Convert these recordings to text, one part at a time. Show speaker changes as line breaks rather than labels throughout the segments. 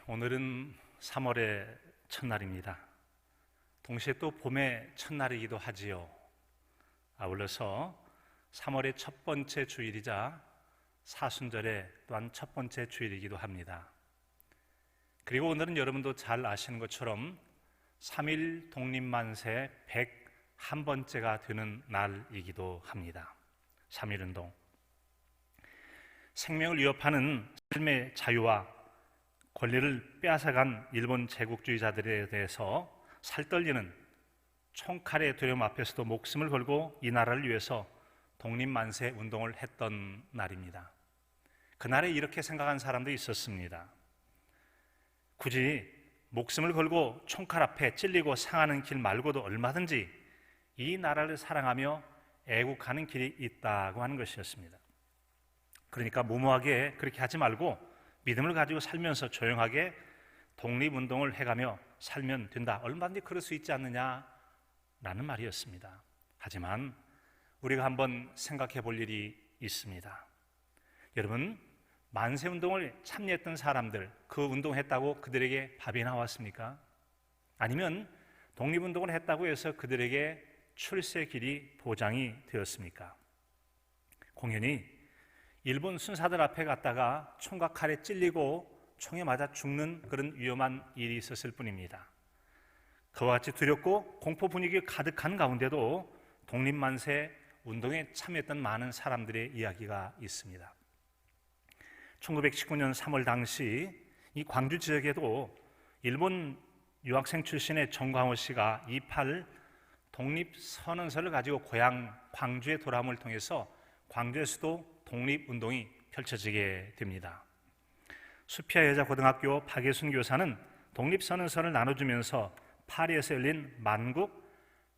오늘은 3월의 첫날입니다. 동시에 또 봄의 첫날이기도 하지요. 아울러서 3월의 첫 번째 주일이자 사순절의 또한 첫 번째 주일이기도 합니다. 그리고 오늘은 여러분도 잘 아시는 것처럼 3.1 독립만세 101번째가 되는 날이기도 합니다. 3.1운동. 생명을 위협하는 삶의 자유와 권리를 빼앗아간 일본 제국주의자들에 대해서 살떨리는 총칼의 두려움 앞에서도 목숨을 걸고 이 나라를 위해서 독립만세 운동을 했던 날입니다. 그날에 이렇게 생각한 사람도 있었습니다. 굳이 목숨을 걸고 총칼 앞에 찔리고 상하는 길 말고도 얼마든지 이 나라를 사랑하며 애국하는 길이 있다고 하는 것이었습니다. 그러니까 무모하게 그렇게 하지 말고 믿음을 가지고 살면서 조용하게 독립운동을 해가며 살면 된다. 얼마든지 그럴 수 있지 않느냐라는 말이었습니다. 하지만 우리가 한번 생각해 볼 일이 있습니다. 여러분, 만세운동을 참여했던 사람들, 그 운동했다고 그들에게 밥이 나왔습니까? 아니면 독립운동을 했다고 해서 그들에게 출세 길이 보장이 되었습니까? 공연히 일본 순사들 앞에 갔다가 총과 칼에 찔리고 총에 맞아 죽는 그런 위험한 일이 있었을 뿐입니다. 그와 같이 두렵고 공포 분위기 가득한 가운데도 독립만세 운동에 참여했던 많은 사람들의 이야기가 있습니다. 1919년 3월 당시 이 광주 지역에도 일본 유학생 출신의 정광호 씨가 28 독립선언서를 가지고 고향 광주에 돌아옴을 통해서 광주에서도 독립운동이 펼쳐지게 됩니다. 수피아 여자고등학교 박예순 교사는 독립선언서를 나눠주면서 파리에서 열린 만국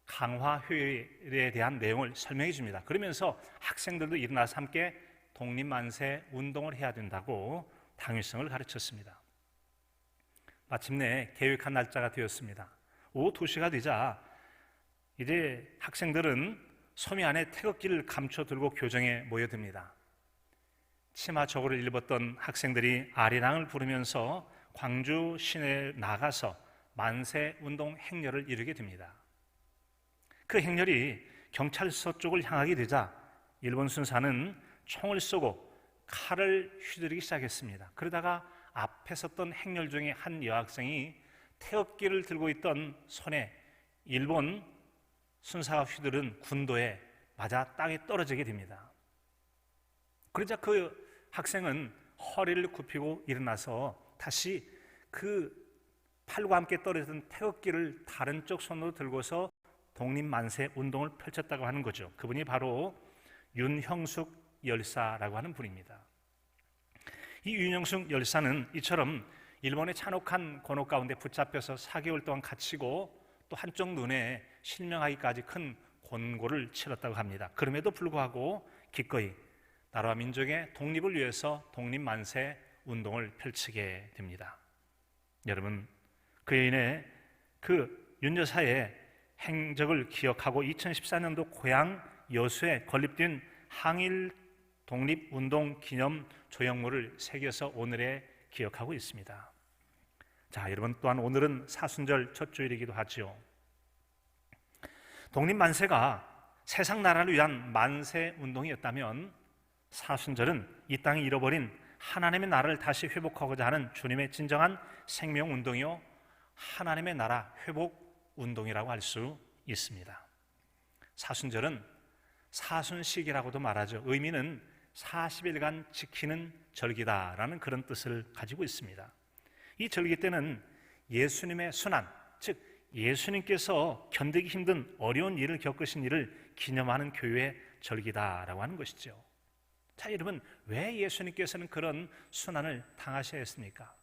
강화회의에 대한 내용을 설명해 줍니다. 그러면서 학생들도 일어나서 함께 독립만세 운동을 해야 된다고 당위성을 가르쳤습니다. 마침내 계획한 날짜가 되었습니다. 오후 2시가 되자 이제 학생들은 소미 안에 태극기를 감춰들고 교정에 모여듭니다. 치마 저고를 입었던 학생들이 아리랑을 부르면서 광주 시내에 나가서 만세운동 행렬을 이루게 됩니다. 그 행렬이 경찰서 쪽을 향하게 되자 일본 순사는 총을 쏘고 칼을 휘두르기 시작했습니다. 그러다가 앞에 섰던 행렬 중에 한 여학생이 태극기를 들고 있던 손에 일본 순사가 휘두른 군도에 맞아 땅에 떨어지게 됩니다. 그러자 그 학생은 허리를 굽히고 일어나서 다시 그 팔과 함께 떨어졌던 태극기를 다른 쪽 손으로 들고서 독립만세 운동을 펼쳤다고 하는 거죠. 그분이 바로 윤형숙 열사라고 하는 분입니다. 이 윤형숙 열사는 이처럼 일본의 잔혹한 권혹 가운데 붙잡혀서 4개월 동안 갇히고 또 한쪽 눈에 실명하기까지 큰 곤고를 치렀다고 합니다. 그럼에도 불구하고 기꺼이 나라와 민족의 독립을 위해서 독립만세 운동을 펼치게 됩니다. 여러분, 그에 인해 그 윤 여사의 행적을 기억하고 2014년도 고향 여수에 건립된 항일 독립운동 기념 조형물을 새겨서 오늘에 기억하고 있습니다. 자, 여러분, 또한 오늘은 사순절 첫 주일이기도 하죠. 독립만세가 세상 나라를 위한 만세 운동이었다면 사순절은 이 땅이 잃어버린 하나님의 나라를 다시 회복하고자 하는 주님의 진정한 생명운동이요 하나님의 나라 회복운동이라고 할 수 있습니다. 사순절은 사순식이라고도 말하죠. 의미는 40일간 지키는 절기다라는 그런 뜻을 가지고 있습니다. 이 절기 때는 예수님의 순환, 즉 예수님께서 견디기 힘든 어려운 일을 겪으신 일을 기념하는 교회의 절기다라고 하는 것이죠. 자, 여러분, 왜 예수님께서는 그런 순환을 당하셔야 했습니까?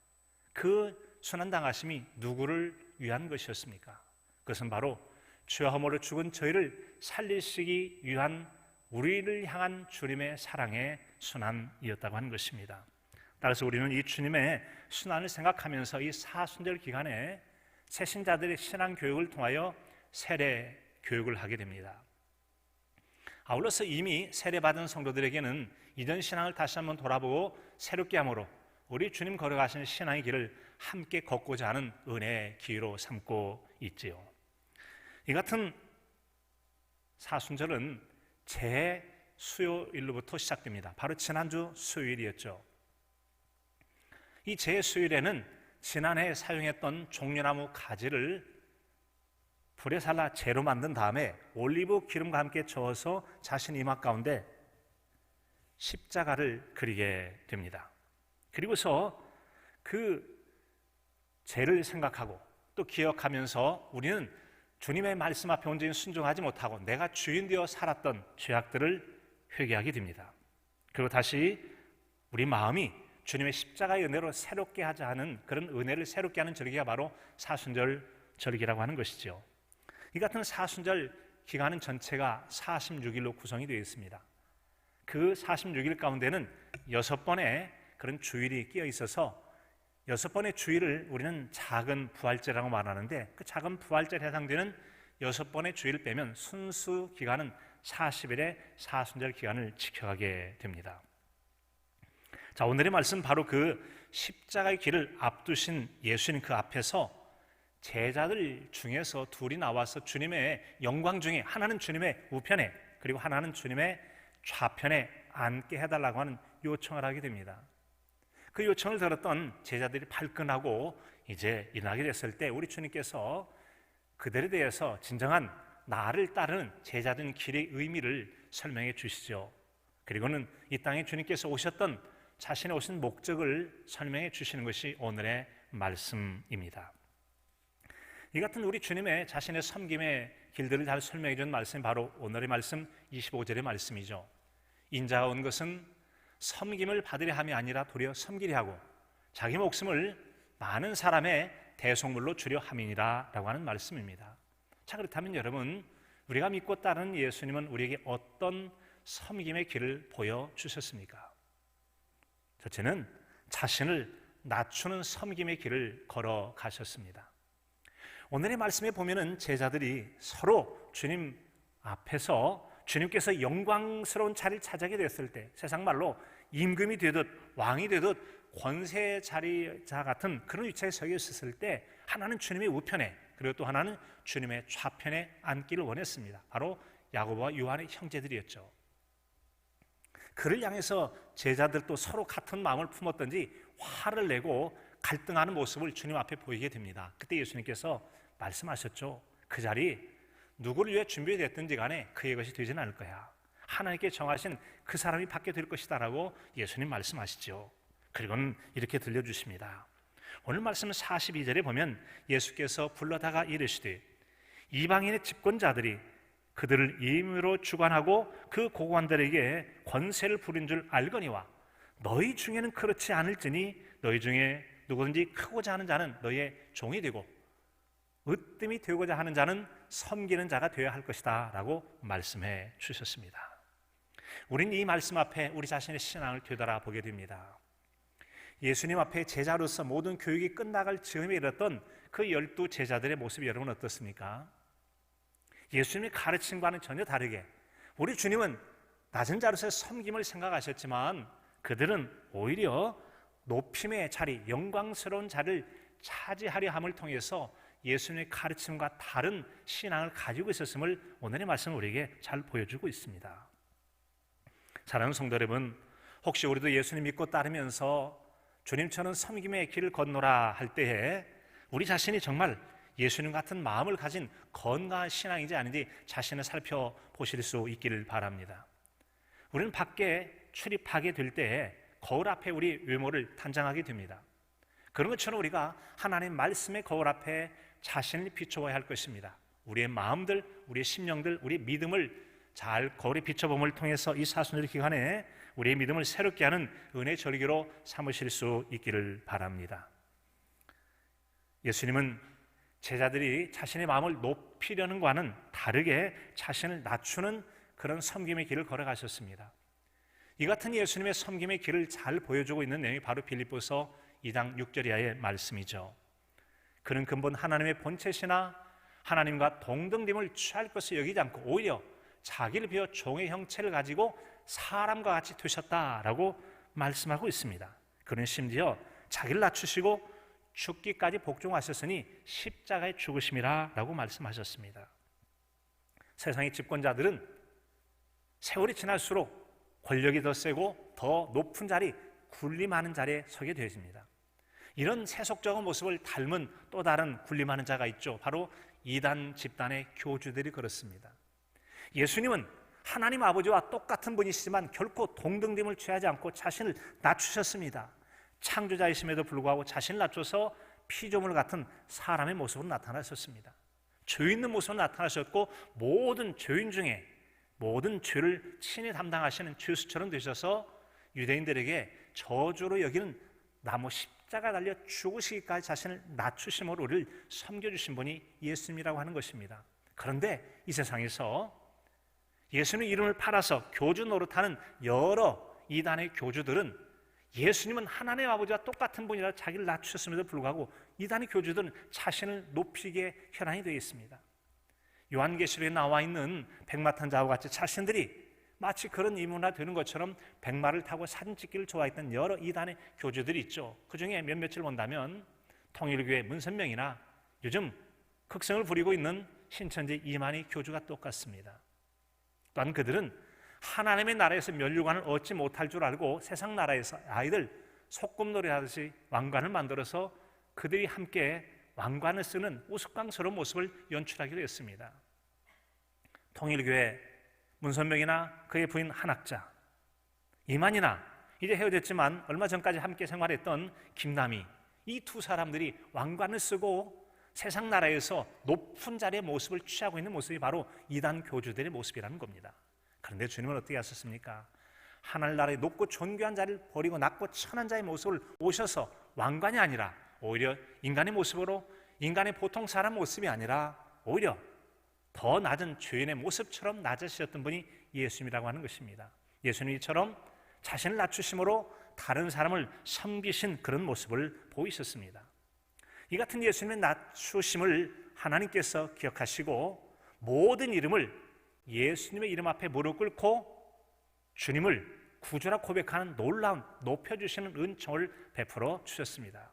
그 순환 당하심이 누구를 위한 것이었습니까? 그것은 바로 죄와 허물로 죽은 저희를 살리시기 위한 우리를 향한 주님의 사랑의 순환이었다고 하는 것입니다. 따라서 우리는 이 주님의 순환을 생각하면서 이 사순절 기간에 새신자들의 신앙 교육을 통하여 세례 교육을 하게 됩니다. 아울러서 이미 세례받은 성도들에게는 이전 신앙을 다시 한번 돌아보고 새롭게 함으로 우리 주님 걸어가신 신앙의 길을 함께 걷고자 하는 은혜의 기회로 삼고 있지요. 이 같은 사순절은 재수요일로부터 시작됩니다. 바로 지난주 수요일이었죠. 이 재수요일에는 지난해 사용했던 종려나무 가지를 불에 살라 재로 만든 다음에 올리브 기름과 함께 저어서 자신 이마 가운데 십자가를 그리게 됩니다. 그리고서 그 죄를 생각하고 또 기억하면서 우리는 주님의 말씀 앞에 온전히 순종하지 못하고 내가 주인 되어 살았던 죄악들을 회개하게 됩니다. 그리고 다시 우리 마음이 주님의 십자가의 은혜로 새롭게 하자 하는 그런 은혜를 새롭게 하는 절기가 바로 사순절 절기라고 하는 것이죠. 이 같은 사순절 기간은 전체가 46일로 구성이 되어 있습니다. 그 46일 가운데는 6번의 그런 주일이 끼어 있어서 6번의 주일을 우리는 작은 부활절이라고 말하는데 그 작은 부활절에 해당되는 6번의 주일을 빼면 순수 기간은 40일의 사순절 기간을 지켜가게 됩니다. 자, 오늘의 말씀 바로 그 십자가의 길을 앞두신 예수님 그 앞에서 제자들 중에서 둘이 나와서 주님의 영광 중에 하나는 주님의 우편에 그리고 하나는 주님의 좌편에 앉게 해달라고 하는 요청을 하게 됩니다. 그 요청을 들었던 제자들이 발끈하고 이제 일어나게 됐을 때 우리 주님께서 그들에 대해서 진정한 나를 따르는 제자된 길의 의미를 설명해 주시죠. 그리고는 이 땅에 주님께서 오셨던 자신의 오신 목적을 설명해 주시는 것이 오늘의 말씀입니다. 이 같은 우리 주님의 자신의 섬김의 길들을 잘 설명해 준 말씀이 바로 오늘의 말씀 25절의 말씀이죠. 인자가 온 것은 섬김을 받으려 함이 아니라 도리어 섬기려 하고 자기 목숨을 많은 사람의 대속물로 주려 함이니라 라고 하는 말씀입니다. 자, 그렇다면 여러분, 우리가 믿고 따르는 예수님은 우리에게 어떤 섬김의 길을 보여주셨습니까? 첫째는 자신을 낮추는 섬김의 길을 걸어가셨습니다. 오늘의 말씀에 보면은 제자들이 서로 주님 앞에서 주님께서 영광스러운 자리를 차지하게 됐을 때 세상 말로 임금이 되듯 왕이 되듯 권세 자리자 같은 그런 위치에 서 있었을 때 하나는 주님의 우편에 그리고 또 하나는 주님의 좌편에 앉기를 원했습니다. 바로 야고보와 요한의 형제들이었죠. 그를 향해서 제자들도 서로 같은 마음을 품었던지 화를 내고 갈등하는 모습을 주님 앞에 보이게 됩니다. 그때 예수님께서 말씀하셨죠. 그 자리 누구를 위해 준비됐든지 간에 그의 것이 되지는 않을 거야. 하나님께 정하신 그 사람이 받게 될 것이다 라고 예수님 말씀하시죠. 그리고는 이렇게 들려주십니다. 오늘 말씀 42절에 보면 예수께서 불러다가 이르시되 이방인의 집권자들이 그들을 임의로 주관하고 그 고관들에게 권세를 부린 줄 알거니와 너희 중에는 그렇지 않을지니 너희 중에 누구든지 크고자 하는 자는 너희의 종이 되고 으뜸이 되고자 하는 자는 섬기는 자가 되어야 할 것이다 라고 말씀해 주셨습니다. 우리는 이 말씀 앞에 우리 자신의 신앙을 되돌아보게 됩니다. 예수님 앞에 제자로서 모든 교육이 끝나갈 즈음에 이르렀던 그 12 제자들의 모습이 여러분 어떻습니까? 예수님의 가르침과는 전혀 다르게 우리 주님은 낮은 자로서의 섬김을 생각하셨지만 그들은 오히려 높임의 자리, 영광스러운 자리를 차지하려 함을 통해서 예수님의 가르침과 다른 신앙을 가지고 있었음을 오늘의 말씀은 우리에게 잘 보여주고 있습니다. 사랑하는 성도 여러분, 혹시 우리도 예수님 믿고 따르면서 주님처럼 섬김의 길을 건너라 할 때에 우리 자신이 정말 예수님 같은 마음을 가진 건강한 신앙인지 아닌지 자신을 살펴보실 수 있기를 바랍니다. 우리는 밖에 출입하게 될 때에 거울 앞에 우리 외모를 단장하게 됩니다. 그런 것처럼 우리가 하나님 말씀의 거울 앞에 자신을 비춰봐야 할 것입니다. 우리의 마음들, 우리의 심령들, 우리의 믿음을 잘 거울에 비춰봄을 통해서 이 사순절 기간에 우리의 믿음을 새롭게 하는 은혜 절기로 삼으실 수 있기를 바랍니다. 예수님은 제자들이 자신의 마음을 높이려는 것과는 다르게 자신을 낮추는 그런 섬김의 길을 걸어가셨습니다. 이 같은 예수님의 섬김의 길을 잘 보여주고 있는 내용이 바로 빌립보서 2장 6절 이하의 말씀이죠. 그는 근본 하나님의 본체시나 하나님과 동등됨을 취할 것을 여기지 않고 오히려 자기를 비워 종의 형체를 가지고 사람과 같이 되셨다라고 말씀하고 있습니다. 그는 심지어 자기를 낮추시고 죽기까지 복종하셨으니 십자가의 죽으심이라 라고 말씀하셨습니다. 세상의 집권자들은 세월이 지날수록 권력이 더 세고 더 높은 자리, 군림하는 자리에 서게 되어집니다. 이런 세속적인 모습을 닮은 또 다른 군림하는 자가 있죠. 바로 이단 집단의 교주들이 그렇습니다. 예수님은 하나님 아버지와 똑같은 분이시지만 결코 동등됨을 취하지 않고 자신을 낮추셨습니다. 창조자이심에도 불구하고 자신을 낮춰서 피조물 같은 사람의 모습으로 나타나셨습니다. 죄 있는 모습으로 나타나셨고 모든 죄인 중에 모든 죄를 친히 담당하시는 죄수처럼 되셔서 유대인들에게 저주로 여기는 나무 십자가 달려 죽으시기까지 자신을 낮추심으로 우리를 섬겨주신 분이 예수님이라고 하는 것입니다. 그런데 이 세상에서 예수님 이름을 팔아서 교주 노릇하는 여러 이단의 교주들은 예수님은 하나님 아버지와 똑같은 분이라 자기를 낮추셨음에도 불구하고 이단의 교주들은 자신을 높이기에 혈안이 되어 있습니다. 요한계시록에 나와 있는 백마 탄 자와 같이 자신들이 마치 그런 인문화되는 것처럼 백마를 타고 사진 찍기를 좋아했던 여러 이단의 교주들이 있죠. 그 중에 몇몇을 본다면 통일교회 문선명이나 요즘 극성을 부리고 있는 신천지 이만희 교주가 똑같습니다. 또한 그들은 하나님의 나라에서 면류관을 얻지 못할 줄 알고 세상 나라에서 아이들 소꿉놀이 하듯이 왕관을 만들어서 그들이 함께 왕관을 쓰는 우스꽝스러운 모습을 연출하기로 했습니다. 통일교회 문선명이나 그의 부인 한학자, 이만희나 이제 헤어졌지만 얼마 전까지 함께 생활했던 김남희, 이 두 사람들이 왕관을 쓰고 세상 나라에서 높은 자리의 모습을 취하고 있는 모습이 바로 이단 교주들의 모습이라는 겁니다. 그런데 주님은 어떻게 하셨습니까? 하늘나라의 높고 존귀한 자리를 버리고 낮고 천한 자의 모습을 오셔서 왕관이 아니라 오히려 인간의 모습으로, 인간의 보통 사람 모습이 아니라 오히려 더 낮은 죄인의 모습처럼 낮으셨던 분이 예수님이라고 하는 것입니다. 예수님이처럼 자신을 낮추심으로 다른 사람을 섬기신 그런 모습을 보이셨습니다. 이 같은 예수님의 낮추심을 하나님께서 기억하시고 모든 이름을 예수님의 이름 앞에 무릎 꿇고 주님을 구주라 고백하는 놀라운 높여주시는 은총을 베풀어 주셨습니다.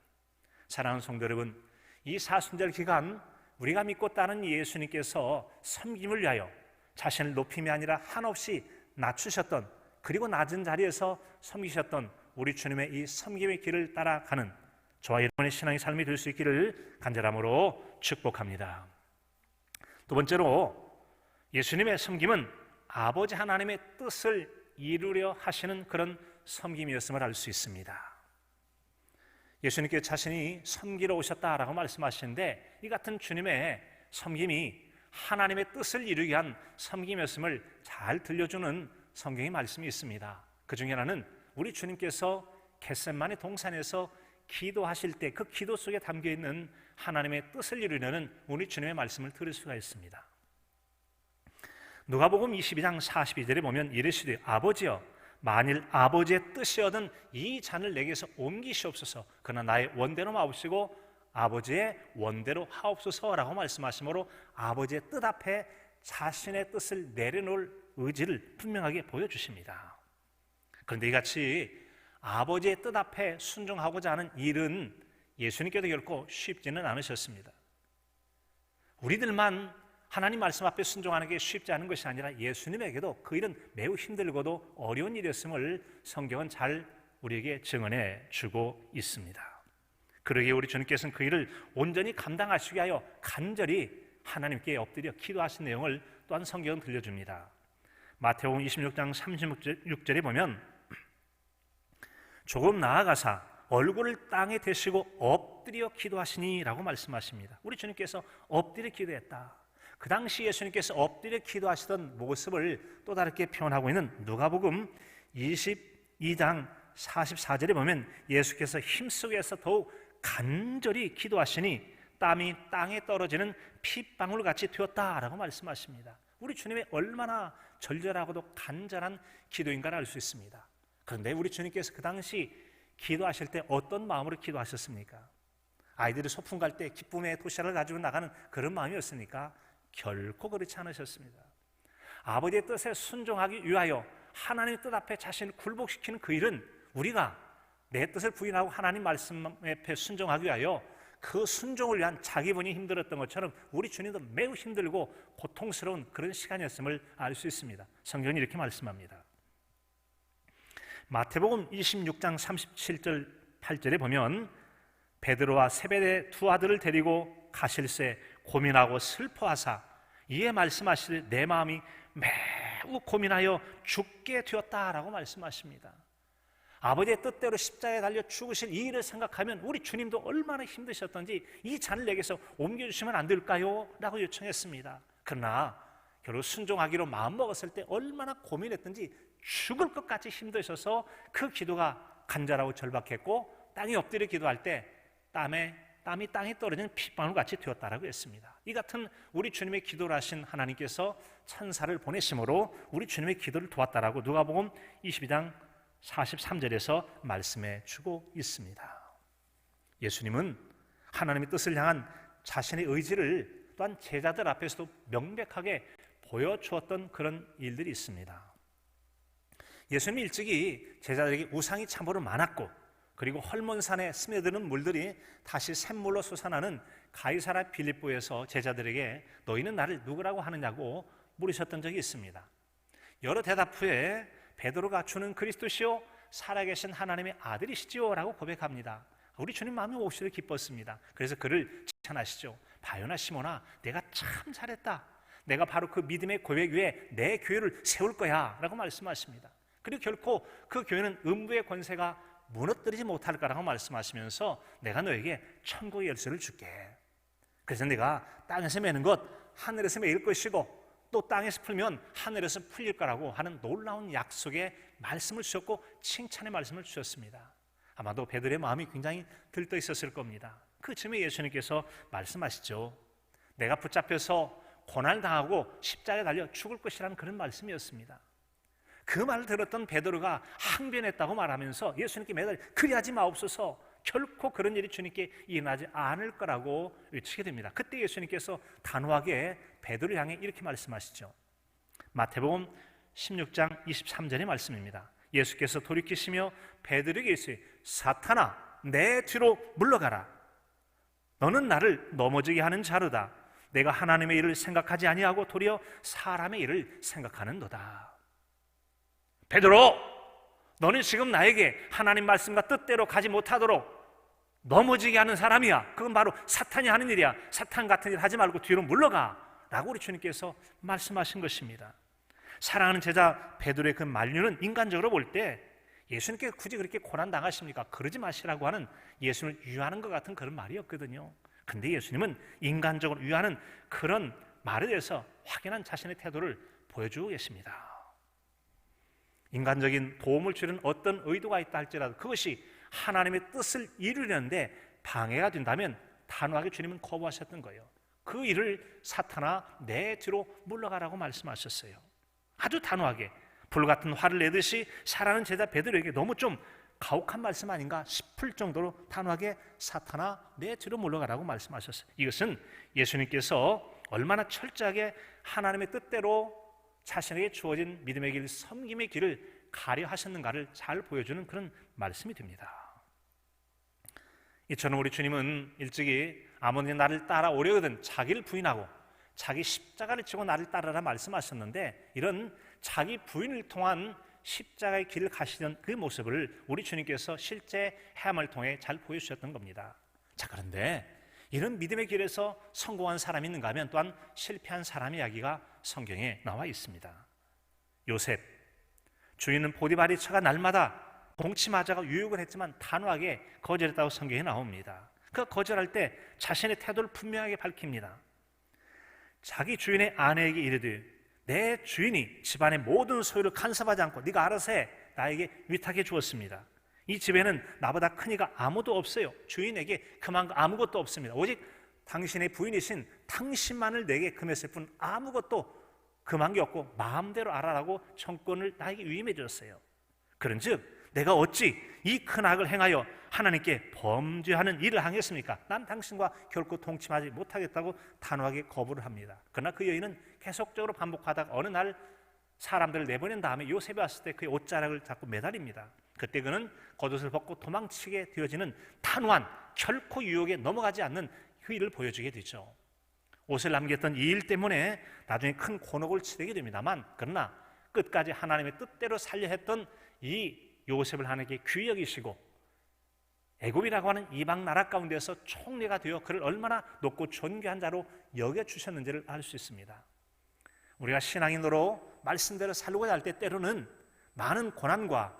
사랑하는 성도 여러분, 이 사순절 기간 우리가 믿고 따르는 예수님께서 섬김을 위하여 자신을 높임이 아니라 한없이 낮추셨던, 그리고 낮은 자리에서 섬기셨던 우리 주님의 이 섬김의 길을 따라가는 저와 여러분의 신앙의 삶이 될 수 있기를 간절함으로 축복합니다. 두 번째로 예수님의 섬김은 아버지 하나님의 뜻을 이루려 하시는 그런 섬김이었음을 알 수 있습니다. 예수님께 자신이 섬기러 오셨다라고 말씀하시는데 이 같은 주님의 섬김이 하나님의 뜻을 이루기 위한 섬김이었음을 잘 들려주는 성경의 말씀이 있습니다. 그 중에 하나는 우리 주님께서 겟세마네 동산에서 기도하실 때 그 기도 속에 담겨있는 하나님의 뜻을 이루려는 우리 주님의 말씀을 들을 수가 있습니다. 누가복음 22장 42절에 보면 이르시되 아버지여 만일 아버지의 뜻이거든 이 잔을 내게서 옮기시옵소서. 그러나 나의 원대로 마옵시고 아버지의 원대로 하옵소서라고 말씀하시므로 아버지의 뜻 앞에 자신의 뜻을 내려놓을 의지를 분명하게 보여주십니다. 그런데 이같이 아버지의 뜻 앞에 순종하고자 하는 일은 예수님께도 결코 쉽지는 않으셨습니다. 우리들만 하나님 말씀 앞에 순종하는 게 쉽지 않은 것이 아니라 예수님에게도 그 일은 매우 힘들고도 어려운 일이었음을 성경은 잘 우리에게 증언해 주고 있습니다. 그러기에 우리 주님께서는 그 일을 온전히 감당하시기 위하여 간절히 하나님께 엎드려 기도하신 내용을 또한 성경은 들려줍니다. 마태복음 26장 36절에 보면 조금 나아가사 얼굴을 땅에 대시고 엎드려 기도하시니 라고 말씀하십니다. 우리 주님께서 엎드려 기도했다. 그 당시 예수님께서 엎드려 기도하시던 모습을 또 다르게 표현하고 있는 누가복음 22장 44절에 보면 예수께서 힘쓰기위해서 더욱 간절히 기도하시니 땀이 땅에 떨어지는 핏방울 같이 되었다라고 말씀하십니다. 우리 주님의 얼마나 절절하고도 간절한 기도인가를 알 수 있습니다. 그런데 우리 주님께서 그 당시 기도하실 때 어떤 마음으로 기도하셨습니까? 아이들이 소풍 갈 때 기쁨의 도시락을 가지고 나가는 그런 마음이었습니까? 결코 그렇지 않으셨습니다. 아버지의 뜻에 순종하기 위하여 하나님의 뜻 앞에 자신을 굴복시키는 그 일은 우리가 내 뜻을 부인하고 하나님 말씀 앞에 순종하기 위하여 그 순종을 위한 자기 본인이 힘들었던 것처럼 우리 주님도 매우 힘들고 고통스러운 그런 시간이었음을 알 수 있습니다. 성경이 이렇게 말씀합니다. 마태복음 26장 37절 8절에 보면 베드로와 세베대 두 아들을 데리고 가실새 고민하고 슬퍼하사 이에 말씀하시되 내 마음이 매우 고민하여 죽게 되었다라고 말씀하십니다. 아버지의 뜻대로 십자가에 달려 죽으실 이 일을 생각하면 우리 주님도 얼마나 힘드셨던지 이 잔을 내게서 옮겨주시면 안 될까요? 라고 요청했습니다. 그러나 결국 순종하기로 마음먹었을 때 얼마나 고민했던지 죽을 것 같이 힘드셔서 그 기도가 간절하고 절박했고 땅에 엎드려 기도할 때 땀이 땅에 떨어지는 핏방울 같이 되었다라고 했습니다. 이 같은 우리 주님의 기도를 하신 하나님께서 천사를 보내심으로 우리 주님의 기도를 도왔다라고 누가복음 22장 43절에서 말씀해 주고 있습니다. 예수님은 하나님의 뜻을 향한 자신의 의지를 또한 제자들 앞에서도 명백하게 보여주었던 그런 일들이 있습니다. 예수님이 일찍이 제자들에게 우상이 참으로 많았고 그리고 헐몬산에 스며드는 물들이 다시 샘물로 솟아나는 가이사랴 빌립보에서 제자들에게 너희는 나를 누구라고 하느냐고 물으셨던 적이 있습니다. 여러 대답 후에 베드로가 주는 그리스도시요 살아계신 하나님의 아들이시지요 라고 고백합니다. 우리 주님 마음이 몹시도 기뻤습니다. 그래서 그를 칭찬하시죠. 바요나 시몬아 내가 참 잘했다. 내가 바로 그 믿음의 고백 위에 내 교회를 세울 거야 라고 말씀하십니다. 그리고 결코 그 교회는 음부의 권세가 무너뜨리지 못할 거라고 말씀하시면서 내가 너에게 천국의 열쇠를 줄게. 그래서 내가 땅에서 매는 것 하늘에서 매일 것이고 또 땅에서 풀면 하늘에서 풀릴 거라고 하는 놀라운 약속의 말씀을 주셨고 칭찬의 말씀을 주셨습니다. 아마도 베드로의 마음이 굉장히 들떠 있었을 겁니다. 그 즈음에 예수님께서 말씀하시죠. 내가 붙잡혀서 고난을 당하고 십자가에 달려 죽을 것이라는 그런 말씀이었습니다. 그 말을 들었던 베드로가 항변했다고 말하면서 예수님께 매달 그리하지 마옵소서 결코 그런 일이 주님께 일어나지 않을 거라고 외치게 됩니다. 그때 예수님께서 단호하게 베드로를 향해 이렇게 말씀하시죠. 마태복음 16장 23절의 말씀입니다. 예수께서 돌이키시며 베드로에게 이르시되 사탄아 내 뒤로 물러가라. 너는 나를 넘어지게 하는 자로다. 내가 하나님의 일을 생각하지 아니하고 도리어 사람의 일을 생각하는도다. 베드로, 너는 지금 나에게 하나님 말씀과 뜻대로 가지 못하도록 넘어지게 하는 사람이야. 그건 바로 사탄이 하는 일이야. 사탄 같은 일 하지 말고 뒤로 물러가 라고 우리 주님께서 말씀하신 것입니다. 사랑하는 제자 베드로의 그 만류는 인간적으로 볼 때 예수님께서 굳이 그렇게 고난 당하십니까? 그러지 마시라고 하는 예수님을 위하는 것 같은 그런 말이었거든요. 근데 예수님은 인간적으로 위하는 그런 말에 대해서 확연한 자신의 태도를 보여주고 계십니다. 인간적인 도움을 주려는 어떤 의도가 있다 할지라도 그것이 하나님의 뜻을 이루려는데 방해가 된다면 단호하게 주님은 거부하셨던 거예요. 그 일을 사탄아 내 뒤로 물러가라고 말씀하셨어요. 아주 단호하게 불같은 화를 내듯이 사랑하는 제자 베드로에게 너무 좀 가혹한 말씀 아닌가 싶을 정도로 단호하게 사탄아 내 뒤로 물러가라고 말씀하셨어요. 이것은 예수님께서 얼마나 철저하게 하나님의 뜻대로 자신에게 주어진 믿음의 길, 섬김의 길을 가려 하셨는가를 잘 보여주는 그런 말씀이 됩니다. 이처럼 우리 주님은 일찍이 아무든지 나를 따라오려거든 자기를 부인하고 자기 십자가를 지고 나를 따르라 말씀하셨는데 이런 자기 부인을 통한 십자가의 길을 가시던 그 모습을 우리 주님께서 실제 헤엄을 통해 잘 보여주셨던 겁니다. 자, 그런데 이런 믿음의 길에서 성공한 사람이 있는가 하면 또한 실패한 사람의 이야기가 성경에 나와 있습니다. 요셉, 주인은 보디발의 처가 날마다 동침하자가 유혹을 했지만 단호하게 거절했다고 성경에 나옵니다. 그 거절할 때 자신의 태도를 분명하게 밝힙니다. 자기 주인의 아내에게 이르되 내 주인이 집안의 모든 소유를 간섭하지 않고 네가 알아서 해 나에게 위탁해 주었습니다. 이 집에는 나보다 큰 이가 아무도 없어요. 주인에게 그만 아무것도 없습니다. 오직 당신의 부인이신 당신만을 내게 금했을 뿐 아무것도 금한 게 없고 마음대로 알아라고 청권을 나에게 위임해 주었어요. 그런즉 내가 어찌 이 큰 악을 행하여 하나님께 범죄하는 일을 행했습니까? 난 당신과 결코 동침하지 못하겠다고 단호하게 거부를 합니다. 그러나 그 여인은 계속적으로 반복하다가 어느 날 사람들을 내보낸 다음에 요셉이 왔을 때 그의 옷자락을 잡고 매달립니다. 그때 그는 겉옷을 벗고 도망치게 되어지는 단호한, 결코 유혹에 넘어가지 않는 의의를 보여주게 되죠. 옷을 남겼던 이 일 때문에 나중에 큰 곤혹을 치르게 됩니다만, 그러나 끝까지 하나님의 뜻대로 살려 했던 이 요셉을 하나님께 귀히 여기시고 애굽이라고 하는 이방 나라 가운데서 총리가 되어 그를 얼마나 높고 존귀한 자로 여겨주셨는지를 알 수 있습니다. 우리가 신앙인으로 말씀대로 살고자 할 때 때로는 많은 고난과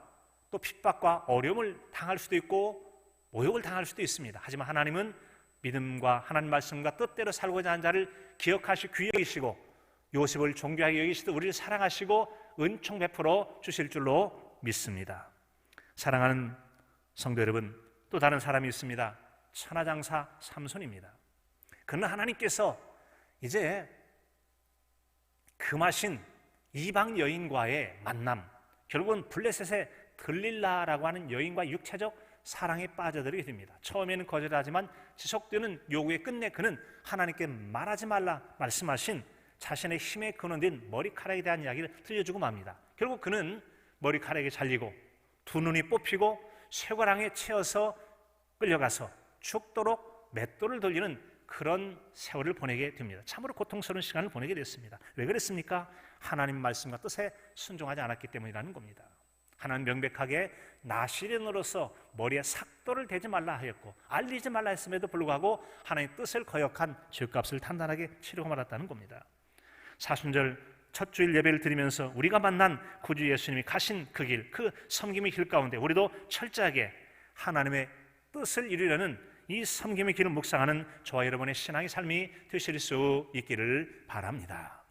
또 핍박과 어려움을 당할 수도 있고 모욕을 당할 수도 있습니다. 하지만 하나님은 믿음과 하나님 말씀과 뜻대로 살고자 하는 자를 기억하시고 귀히 여기시고 요셉을 존귀하게 여기시듯 우리를 사랑하시고 은총 베풀어 주실 줄로 믿습니다. 사랑하는 성도 여러분, 또 다른 사람이 있습니다. 천하장사 삼손입니다. 그는 하나님께서 이제 금하신 이방 여인과의 만남, 결국은 블레셋의 들릴라라고 하는 여인과 육체적 사랑에 빠져들게 됩니다. 처음에는 거절하지만 지속되는 요구에 끝내 그는 하나님께 말하지 말라 말씀하신 자신의 힘의 근원된 머리카락에 대한 이야기를 들려주고 맙니다. 결국 그는 머리카락이 잘리고 두 눈이 뽑히고 쇠고랑에 채워서 끌려가서 죽도록 맷돌을 돌리는 그런 세월을 보내게 됩니다. 참으로 고통스러운 시간을 보내게 됐습니다. 왜 그랬습니까? 하나님 말씀과 뜻에 순종하지 않았기 때문이라는 겁니다. 하나님 명백하게 나시린으로서 머리에 삭도를 대지 말라 하였고 알리지 말라 했음에도 불구하고 하나님의 뜻을 거역한 죄값을 단단하게 치르고 말았다는 겁니다. 사순절 첫 주일 예배를 드리면서 우리가 만난 구주 예수님이 가신 그 길, 그 섬김의 길 가운데 우리도 철저하게 하나님의 뜻을 이루려는 이 섬김의 길을 묵상하는 저와 여러분의 신앙의 삶이 되실 수 있기를 바랍니다.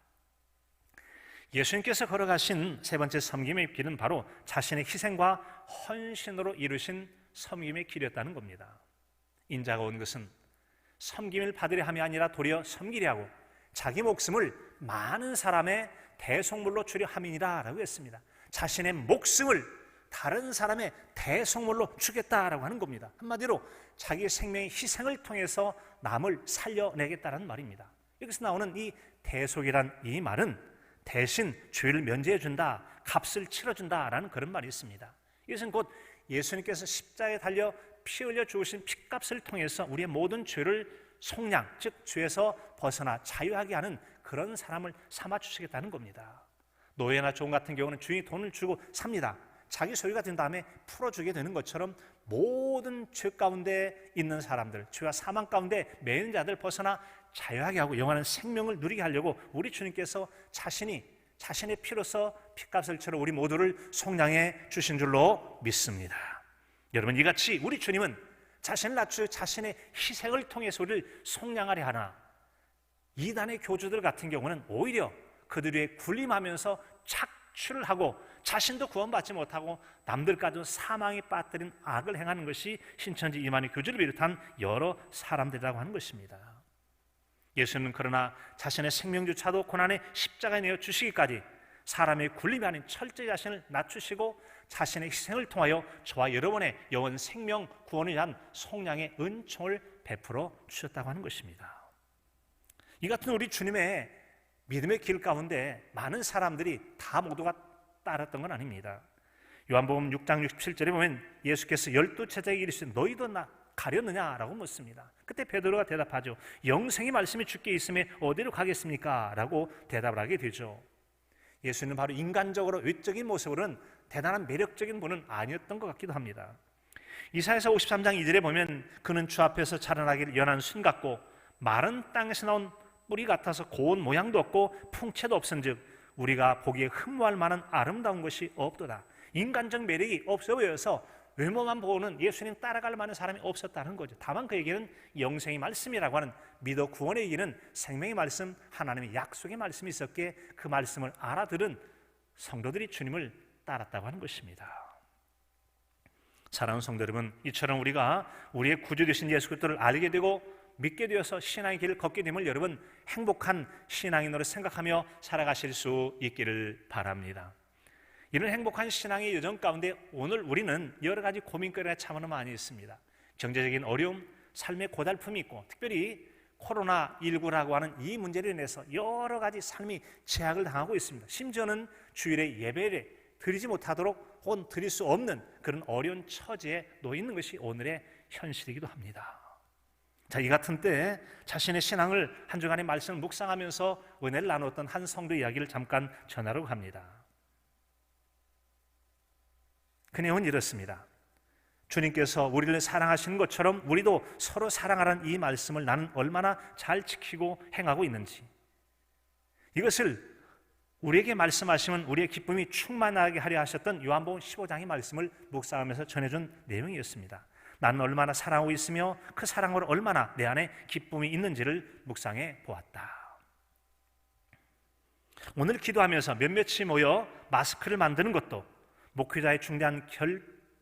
예수님께서 걸어가신 세 번째 섬김의 길은 바로 자신의 희생과 헌신으로 이루신 섬김의 길이었다는 겁니다. 인자가 온 것은 섬김을 받으려 함이 아니라 도리어 섬기려 하고 자기 목숨을 많은 사람의 대속물로 주려 함이니라 라고 했습니다. 자신의 목숨을 다른 사람의 대속물로 주겠다라고 하는 겁니다. 한마디로 자기 생명의 희생을 통해서 남을 살려내겠다는 말입니다. 여기서 나오는 이 대속이란 이 말은 대신 죄를 면제해 준다, 값을 치러준다라는 그런 말이 있습니다. 이것은 곧 예수님께서 십자가에 달려 피 흘려 죽으신 피값을 통해서 우리의 모든 죄를 속량, 즉 죄에서 벗어나 자유하게 하는 그런 사람을 삼아 주시겠다는 겁니다. 노예나 종 같은 경우는 주인이 돈을 주고 삽니다. 자기 소유가 된 다음에 풀어주게 되는 것처럼 모든 죄 가운데 있는 사람들, 죄와 사망 가운데 매인 자들 벗어나 자유하게 하고 영원한 생명을 누리게 하려고 우리 주님께서 자신의 피로서 피값을 치러 우리 모두를 속량해 주신 줄로 믿습니다. 여러분, 이같이 우리 주님은 자신을 낮추어 자신의 희생을 통해서 우리를 속량하려 하나, 이단의 교주들 같은 경우는 오히려 그들의 군림하면서 착취를 하고 자신도 구원받지 못하고 남들까지도 사망에 빠뜨린 악을 행하는 것이 신천지 이만희 교주를 비롯한 여러 사람들이라고 하는 것입니다. 예수님은 그러나 자신의 생명조차도 고난의 십자가에 내어 주시기까지 사람의 군림이 아닌 철저히 자신을 낮추시고 자신의 희생을 통하여 저와 여러분의 영원 생명 구원을 위한 속량의 은총을 베풀어 주셨다고 하는 것입니다. 이 같은 우리 주님의 믿음의 길 가운데 많은 사람들이 다 모두가 따랐던 건 아닙니다. 요한복음 6장 67절에 보면 예수께서 12제자에게 이르시되 너희도 나 가렸느냐라고 묻습니다. 그때 베드로가 대답하죠. 영생의 말씀이 주께 있음에 어디로 가겠습니까? 라고 대답을 하게 되죠. 예수는 바로 인간적으로 외적인 모습으로는 대단한 매력적인 분은 아니었던 것 같기도 합니다. 이사야서 53장 2절에 보면 그는 주 앞에서 자라나기를 연한 순 같고 마른 땅에서 나온 뿌리 같아서 고운 모양도 없고 풍채도 없은즉 우리가 보기에 흠모할 만한 아름다운 것이 없도다. 인간적 매력이 없어 보여서 외모만 보고는 예수님 따라갈 만한 사람이 없었다는 거죠. 다만 그에게는 영생의 말씀이라고 하는 믿어 구원에 이르는 생명의 말씀, 하나님의 약속의 말씀이 있었기에 그 말씀을 알아들은 성도들이 주님을 따랐다고 하는 것입니다. 사랑하는 성도 여러분, 이처럼 우리가 우리의 구주 되신 예수 그리스도를 알게 되고 믿게 되어서 신앙의 길을 걷게 됨을 여러분 행복한 신앙인으로 생각하며 살아가실 수 있기를 바랍니다. 이런 행복한 신앙의 여정 가운데 오늘 우리는 여러 가지 고민거리가 참으로 많이 있습니다. 경제적인 어려움, 삶의 고달픔이 있고 특별히 코로나19라고 하는 이 문제로 인해서 여러 가지 삶이 제약을 당하고 있습니다. 심지어는 주일에 예배를 드리지 못하도록 혹은 드릴 수 없는 그런 어려운 처지에 놓여 있는 것이 오늘의 현실이기도 합니다. 자, 이 같은 때에 자신의 신앙을 한 주간의 말씀을 묵상하면서 은혜를 나누었던 한 성도 이야기를 잠깐 전하려고 합니다. 그 내용은 이렇습니다. 주님께서 우리를 사랑하시는 것처럼 우리도 서로 사랑하라는 이 말씀을 나는 얼마나 잘 지키고 행하고 있는지, 이것을 우리에게 말씀하시면 우리의 기쁨이 충만하게 하려 하셨던 요한복음 15장의 말씀을 묵상하면서 전해준 내용이었습니다. 나는 얼마나 사랑하고 있으며 그 사랑으로 얼마나 내 안에 기쁨이 있는지를 묵상해 보았다. 오늘 기도하면서 몇몇이 모여 마스크를 만드는 것도, 목회자의 중대한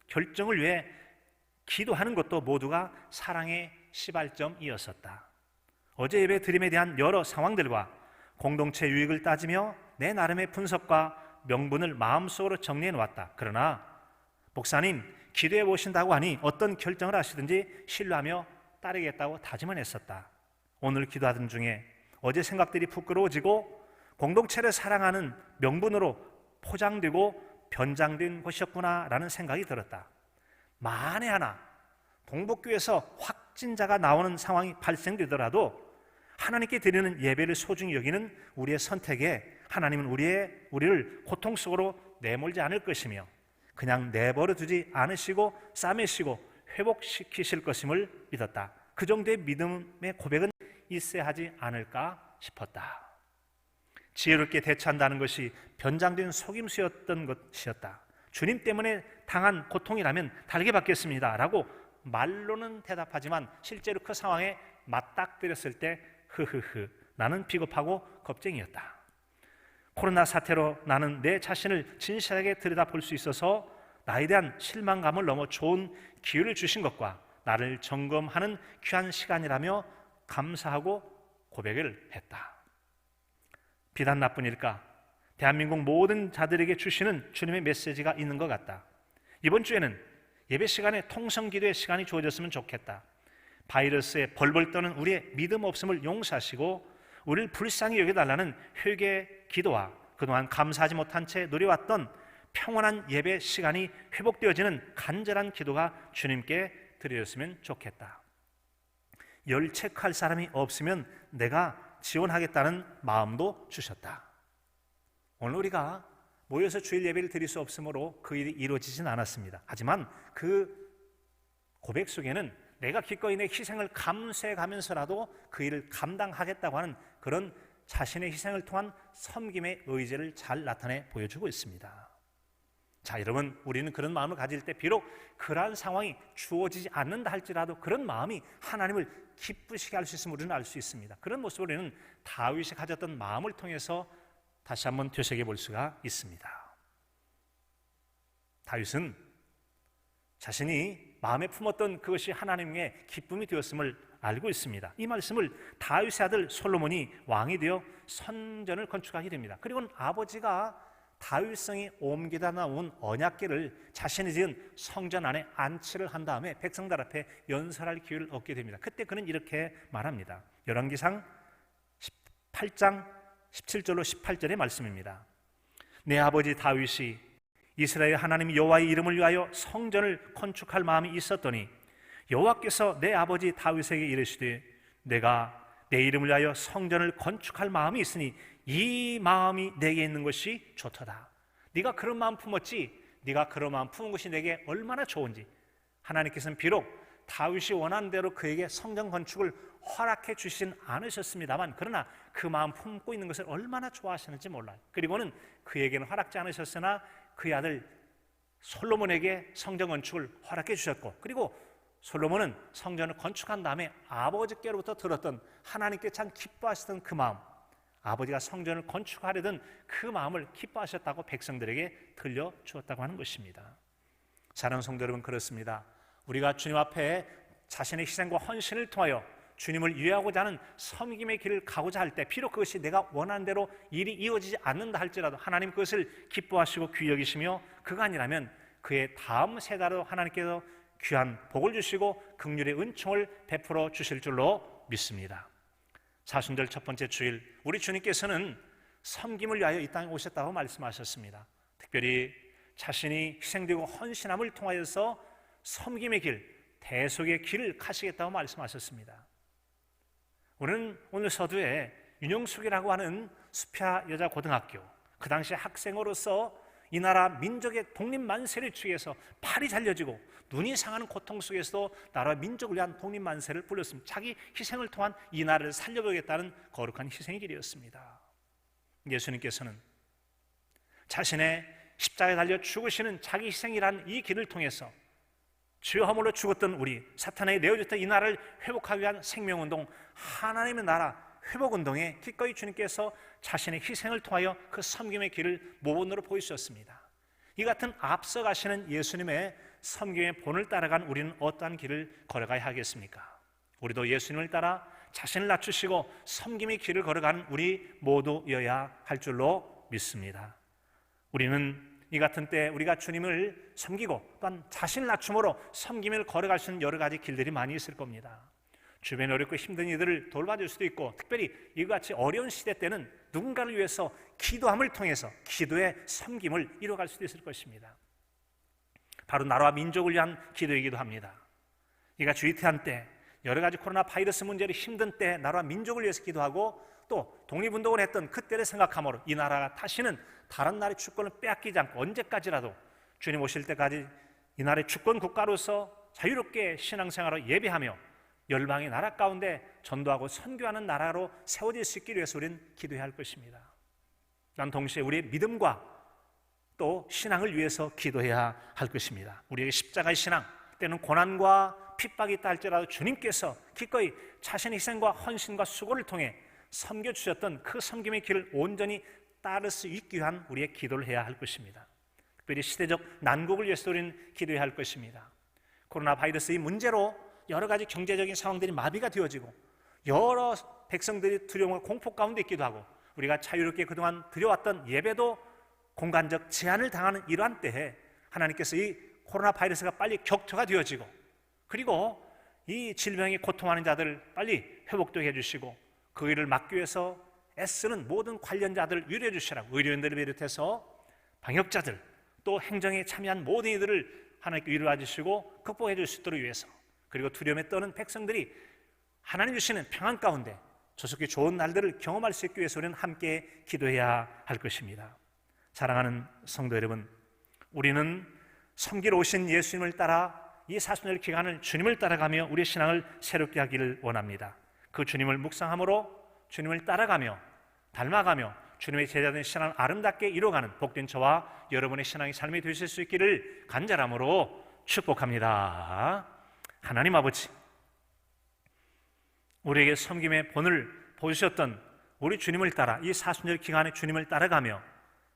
결정을 위해 기도하는 것도 모두가 사랑의 시발점이었었다. 어제 예배 드림에 대한 여러 상황들과 공동체 유익을 따지며 내 나름의 분석과 명분을 마음속으로 정리해 놓았다. 그러나 목사님, 기도해 보신다고 하니 어떤 결정을 하시든지 신뢰하며 따르겠다고 다짐을 했었다. 오늘 기도하던 중에 어제 생각들이 부끄러워지고 공동체를 사랑하는 명분으로 포장되고 변장된 것이었구나라는 생각이 들었다. 만에 하나 동복교에서 확진자가 나오는 상황이 발생되더라도 하나님께 드리는 예배를 소중히 여기는 우리의 선택에 하나님은 우리를 고통 속으로 내몰지 않을 것이며 그냥 내버려 두지 않으시고 싸매시고 회복시키실 것임을 믿었다. 그 정도의 믿음의 고백은 있어야 하지 않을까 싶었다. 지혜롭게 대처한다는 것이 변장된 속임수였던 것이었다. 주님 때문에 당한 고통이라면 다르게 받겠습니다 라고 말로는 대답하지만 실제로 그 상황에 맞닥뜨렸을 때 흐흐흐, 나는 비겁하고 겁쟁이였다. 코로나 사태로 나는 내 자신을 진실하게 들여다볼 수 있어서 나에 대한 실망감을 넘어 좋은 기회를 주신 것과 나를 점검하는 귀한 시간이라며 감사하고 고백을 했다. 비단 나쁜 일까? 대한민국 모든 자들에게 주시는 주님의 메시지가 있는 것 같다. 이번 주에는 예배 시간에 통성기도의 시간이 주어졌으면 좋겠다. 바이러스에 벌벌 떠는 우리의 믿음 없음을 용서하시고 우리를 불쌍히 여겨달라는 회개 기도와 그동안 감사하지 못한 채 누려왔던 평온한 예배 시간이 회복되어지는 간절한 기도가 주님께 드려졌으면 좋겠다. 열책할 사람이 없으면 내가 지원하겠다는 마음도 주셨다. 오늘 우리가 모여서 주일 예배를 드릴 수 없으므로 그 일이 이루어지진 않았습니다. 하지만 그 고백 속에는 내가 기꺼이 내 희생을 감수해가면서라도 그 일을 감당하겠다고 하는 그런 자신의 희생을 통한 섬김의 의지를 잘 나타내 보여주고 있습니다. 자, 여러분, 우리는 그런 마음을 가질 때 비록 그러한 상황이 주어지지 않는다 할지라도 그런 마음이 하나님을 기쁘시게 할 수 있음을 우리는 알 수 있습니다. 그런 모습으로 우리는 다윗이 가졌던 마음을 통해서 다시 한번 되새겨 볼 수가 있습니다. 다윗은 자신이 마음에 품었던 그것이 하나님의 기쁨이 되었음을 알고 있습니다. 이 말씀을 다윗의 아들 솔로몬이 왕이 되어 성전을 건축하게 됩니다. 그리고 아버지가 다윗성이 옮기다 나온 언약궤를 자신이 지은 성전 안에 안치를 한 다음에 백성들 앞에 연설할 기회를 얻게 됩니다. 그때 그는 이렇게 말합니다. 열왕기상 18장 17절로 18절의 말씀입니다. 내 아버지 다윗이 이스라엘 하나님 여호와의 이름을 위하여 성전을 건축할 마음이 있었더니 여호와께서 내 아버지 다윗에게 이르시되 내가 내 이름을 위하여 성전을 건축할 마음이 있으니 이 마음이 내게 있는 것이 좋도다. 네가 그런 마음 품었지? 네가 그런 마음 품은 것이 내게 얼마나 좋은지. 하나님께서는 비록 다윗이 원하는 대로 그에게 성전 건축을 허락해 주시진 않으셨습니다만 그러나 그 마음 품고 있는 것을 얼마나 좋아하시는지 몰라요. 그리고는 그에게는 허락지 않으셨으나 그의 아들 솔로몬에게 성전 건축을 허락해 주셨고 그리고 솔로몬은 성전을 건축한 다음에 아버지께로부터 들었던 하나님께 참 기뻐하시던 그 마음, 아버지가 성전을 건축하려던 그 마음을 기뻐하셨다고 백성들에게 들려주었다고 하는 것입니다. 사랑하는 성도 여러분, 그렇습니다. 우리가 주님 앞에 자신의 희생과 헌신을 통하여 주님을 위하고자 하는 섬김의 길을 가고자 할 때 비록 그것이 내가 원하는 대로 일이 이루어지지 않는다 할지라도 하나님 그것을 기뻐하시고 귀히 여기시며 그가 아니라면 그의 다음 세대로 하나님께서 귀한 복을 주시고 긍휼의 은총을 베풀어 주실 줄로 믿습니다. 사순절 첫 번째 주일, 우리 주님께서는 섬김을 위하여 이 땅에 오셨다고 말씀하셨습니다. 특별히 자신이 희생되고 헌신함을 통하여서 섬김의 길, 대속의 길을 가시겠다고 말씀하셨습니다. 우리는 오늘 서두에 윤영숙이라고 하는 수피아 여자고등학교, 그 당시 학생으로서 이 나라 민족의 독립만세를 취해서 팔이 잘려지고 눈이 상하는 고통 속에서도 나라와 민족을 위한 독립만세를 불렀습니다. 자기 희생을 통한 이 나라를 살려보겠다는 거룩한 희생의 길이었습니다. 예수님께서는 자신의 십자가에 달려 죽으시는 자기 희생이라는 이 길을 통해서 죄 허물로 죽었던 우리, 사탄에게 내어줬던 이 나라를 회복하기 위한 생명운동, 하나님의 나라 회복운동에 기꺼이 주님께서 자신의 희생을 통하여 그 섬김의 길을 모본으로 보여주셨습니다. 이 같은 앞서가시는 예수님의 섬김의 본을 따라간 우리는 어떠한 길을 걸어가야 하겠습니까? 우리도 예수님을 따라 자신을 낮추시고 섬김의 길을 걸어가는 우리 모두여야 할 줄로 믿습니다. 우리는 이 같은 때 우리가 주님을 섬기고 또한 자신을 낮춤으로 섬김을 걸어갈 수 있는 여러 가지 길들이 많이 있을 겁니다. 주변에 어렵고 힘든 이들을 돌봐줄 수도 있고, 특별히 이같이 어려운 시대 때는 누군가를 위해서 기도함을 통해서 기도의 섬김을 이뤄갈 수도 있을 것입니다. 바로 나라와 민족을 위한 기도이기도 합니다. 이같이 위태한 때, 여러 가지 코로나 바이러스 문제로 힘든 때 나라와 민족을 위해서 기도하고 또 독립운동을 했던 그때를 생각함으로 이 나라가 다시는 다른 나라의 주권을 빼앗기지 않고 언제까지라도 주님 오실 때까지 이 나라의 주권 국가로서 자유롭게 신앙생활을 예배하며 열방의 나라 가운데 전도하고 선교하는 나라로 세워질 수 있기 위해서 우리는 기도해야 할 것입니다. 또한 동시에 우리의 믿음과 또 신앙을 위해서 기도해야 할 것입니다. 우리의 십자가의 신앙, 때는 고난과 핍박이 있다 할지라도 주님께서 기꺼이 자신의 희생과 헌신과 수고를 통해 섬겨주셨던 그 섬김의 길을 온전히 따를 수 있기 위한 우리의 기도를 해야 할 것입니다. 특별히 시대적 난국을 위해서 우리는 기도해야 할 것입니다. 코로나 바이러스 이 문제로 여러 가지 경제적인 상황들이 마비가 되어지고 여러 백성들이 두려움과 공포 가운데 있기도 하고 우리가 자유롭게 그동안 드려왔던 예배도 공간적 제한을 당하는 이러한 때에 하나님께서 이 코로나 바이러스가 빨리 격퇴가 되어지고 그리고 이 질병에 고통하는 자들을 빨리 회복되게 해주시고 그 일을 막기 위해서 애쓰는 모든 관련자들을 위로해 주시라고, 의료인들을 비롯해서 방역자들 또 행정에 참여한 모든 이들을 하나님께 위로해 주시고 극복해 줄 수 있도록 위해서, 그리고 두려움에 떠는 백성들이 하나님 주시는 평안 가운데 조속히 좋은 날들을 경험할 수 있기 위해서 우리는 함께 기도해야 할 것입니다. 사랑하는 성도 여러분, 우리는 섬기러 오신 예수님을 따라 이 사순절 기간을 주님을 따라가며 우리의 신앙을 새롭게 하기를 원합니다. 그 주님을 묵상함으로 주님을 따라가며 닮아가며 주님의 제자된 신앙을 아름답게 이뤄가는 복된 저와 여러분의 신앙의 삶이 되실 수 있기를 간절함으로 축복합니다. 하나님 아버지, 우리에게 섬김의 본을 보여주셨던 우리 주님을 따라 이 사순절 기간에 주님을 따라가며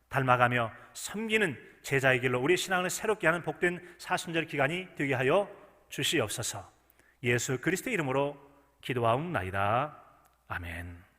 닮아가며 섬기는 제자의 길로 우리 신앙을 새롭게 하는 복된 사순절 기간이 되게 하여 주시옵소서. 예수 그리스도의 이름으로 기도하옵나이다. 아멘.